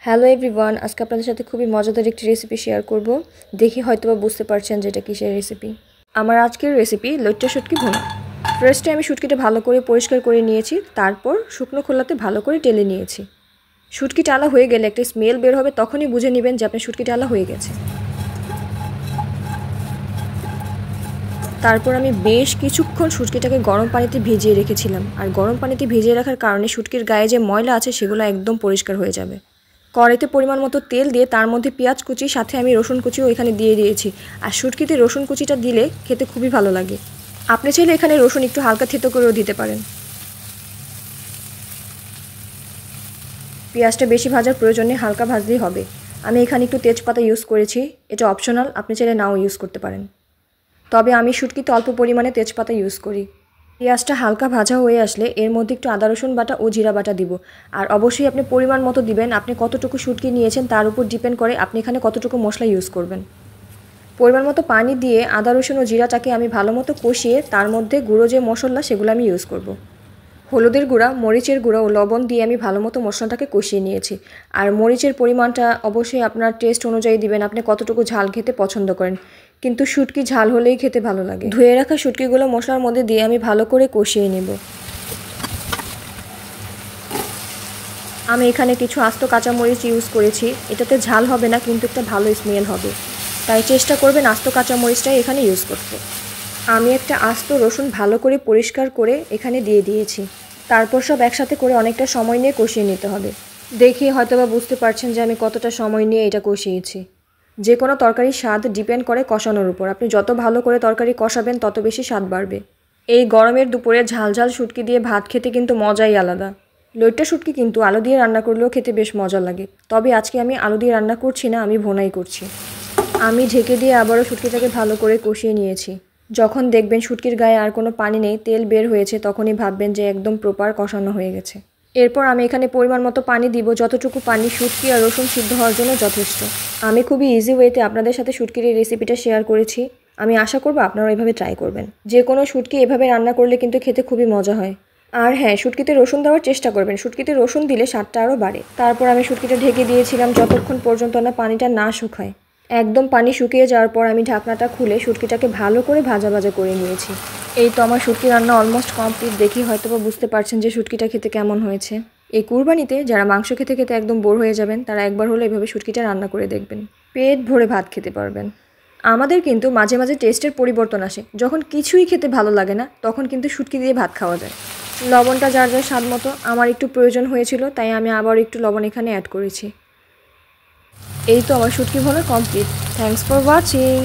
Hello everyone, আজকে আপনাদের সাথে খুবই মজাদার একটি রেসিপি শেয়ার করব। দেখি হয়তোবা বুঝতে পারছেন যে এটা কিসের রেসিপি। আমার আজকের রেসিপি লইট্টা শুটকি ভুনা। ফার্স্টে আমি শুটকিটা ভালো করে পরিষ্কার করে নিয়েছি, তারপর শুকনো খোলাতে ভালো করে টেলে নিয়েছি। শুটকি টালা হয়ে গেলে একটা স্মেল বের হবে, তখনই বুঝে নেবেন যে আপনার শুটকি টালা হয়ে গেছে। তারপর আমি বেশ কিছুক্ষণ শুটকিটাকে গরম পানিতে ভিজিয়ে রেখেছিলাম, আর গরম পানিতে ভিজিয়ে রাখার কারণে শুটকির গায়ে যে ময়লা আছে সেগুলো একদম পরিষ্কার হয়ে যাবে। কড়াইতে পরিমাণ মতো তেল দিয়ে তার মধ্যে পেঁয়াজ কুচি, সাথে আমি রসুন কুচিও এখানে দিয়ে দিয়েছি। আর শুটকিতে রসুন কুচিটা দিলে খেতে খুবই ভালো লাগে। আপনি চাইলে এখানে রসুন একটু হালকা থেতো করেও দিতে পারেন। পেঁয়াজটা বেশি ভাজার প্রয়োজন নেই, হালকা ভাজলেই হবে। আমি এখানে একটু তেজপাতা ইউজ করেছি, এটা অপশনাল, আপনি চাইলে নাও ইউজ করতে পারেন। তবে আমি শুটকিতে অল্প পরিমাণে তেজপাতা ইউজ করি। পেঁয়াজটা হালকা ভাজা হয়ে আসলে এর মধ্যে একটু আদা রসুন বাটা ও জিরা বাটা দিব। আর অবশ্যই আপনি পরিমাণ মতো দিবেন, আপনি কতটুকু শুটকি নিয়েছেন তার উপর ডিপেন্ড করে আপনি এখানে কতটুকু মশলা ইউজ করবেন। পরিমাণ মতো পানি দিয়ে আদা রসুন ও জিরাটাকে আমি ভালো মতো কষিয়ে তার মধ্যে গুঁড়ো যে মশলা সেগুলো আমি ইউজ করব। হলুদের গুঁড়া, মরিচের গুঁড়া ও লবণ দিয়ে আমি ভালো মতো মশলাটাকে কষিয়ে নিয়েছি। আর মরিচের পরিমাণটা অবশ্যই আপনার টেস্ট অনুযায়ী দিবেন, আপনি কতটুকু ঝাল খেতে পছন্দ করেন। কিন্তু শুটকি ঝাল হলেই খেতে ভালো লাগে। ধুয়ে রাখা শুটকিগুলো মশলার মধ্যে দিয়ে আমি ভালো করে কষিয়ে নেব। আমি এখানে কিছু আস্ত কাঁচামরিচ ইউজ করেছি, এটাতে ঝাল হবে না কিন্তু একটা ভালো স্মেল হবে, তাই চেষ্টা করবেন আস্ত কাঁচামরিচটাই এখানে ইউজ করতে। আমি একটা আস্ত রসুন ভালো করে পরিষ্কার করে এখানে দিয়ে দিয়েছি। তারপর সব একসাথে করে অনেকটা সময় নিয়ে কষিয়ে নিতে হবে। দেখে হয়তোবা বুঝতে পারছেন যে আমি কতটা সময় নিয়ে এটা কষিয়েছি। যে কোনো তরকারির স্বাদ ডিপেন্ড করে কষানোর উপর, আপনি যত ভালো করে তরকারি কষাবেন তত বেশি স্বাদ বাড়বে। এই গরমের দুপুরে ঝাল ঝাল শুটকি দিয়ে ভাত খেতে কিন্তু মজাই আলাদা। লইট্টা শুটকি কিন্তু আলু দিয়ে রান্না করলেও খেতে বেশ মজা লাগে, তবে আজকে আমি আলু দিয়ে রান্না করছি না, আমি ভুনাই করছি। আমি ঢেকে দিয়ে আবারও শুটকিটাকে ভালো করে কষিয়ে নিয়েছি। যখন দেখবেন শুটকির গায়ে আর কোনো পানি নেই, তেল বের হয়েছে, তখনই ভাববেন যে একদম প্রপার কষানো হয়ে গেছে। এরপর আমি এখানে পরিমাণ মতো পানি দিব, যতটুকু পানি শুটকি আর রসুন সিদ্ধ হওয়ার জন্য যথেষ্ট। আমি খুবই ইজি ওয়েতে আপনাদের সাথে শুটকির এই রেসিপিটা শেয়ার করেছি। আমি আশা করব আপনারা এভাবে ট্রাই করবেন। যে কোনো শুটকি এভাবে রান্না করলে কিন্তু খেতে খুবই মজা হয়। আর হ্যাঁ, শুটকিতে রসুন দেওয়ার চেষ্টা করবেন, শুটকিতে রসুন দিলে স্বাদটা আরও বাড়ে। তারপর আমি শুটকিটা ঢেকে দিয়েছিলাম যতক্ষণ পর্যন্ত না পানিটা না শুকায়। একদম পানি শুকিয়ে যাওয়ার পর আমি ঢাকনাটা খুলে শুটকিটাকে ভালো করে ভাজা ভাজা করে নিয়েছি। এই তো আমার শুটকি রান্না অলমোস্ট কমপ্লিট। দেখি হয়তোবা বুঝতে পারছেন যে শুটকিটা খেতে কেমন হয়েছে। এই কুরবানিতে যারা মাংস খেতে খেতে একদম বোর হয়ে যাবেন, তারা একবার হলে এভাবে শুটকিটা রান্না করে দেখবেন, পেট ভরে ভাত খেতে পারবেন। আমাদের কিন্তু মাঝে মাঝে টেস্টের পরিবর্তন আসে, যখন কিছুই খেতে ভালো লাগে না তখন কিন্তু শুটকি দিয়ে ভাত খাওয়া যায়। লবণটা যার যার স্বাদ মতো, আমার একটু প্রয়োজন হয়েছিল তাই আমি আবার একটু লবণ এখানে অ্যাড করেছি। এই তো আমার শুটকি ভুনা কমপ্লিট। Thanks for watching.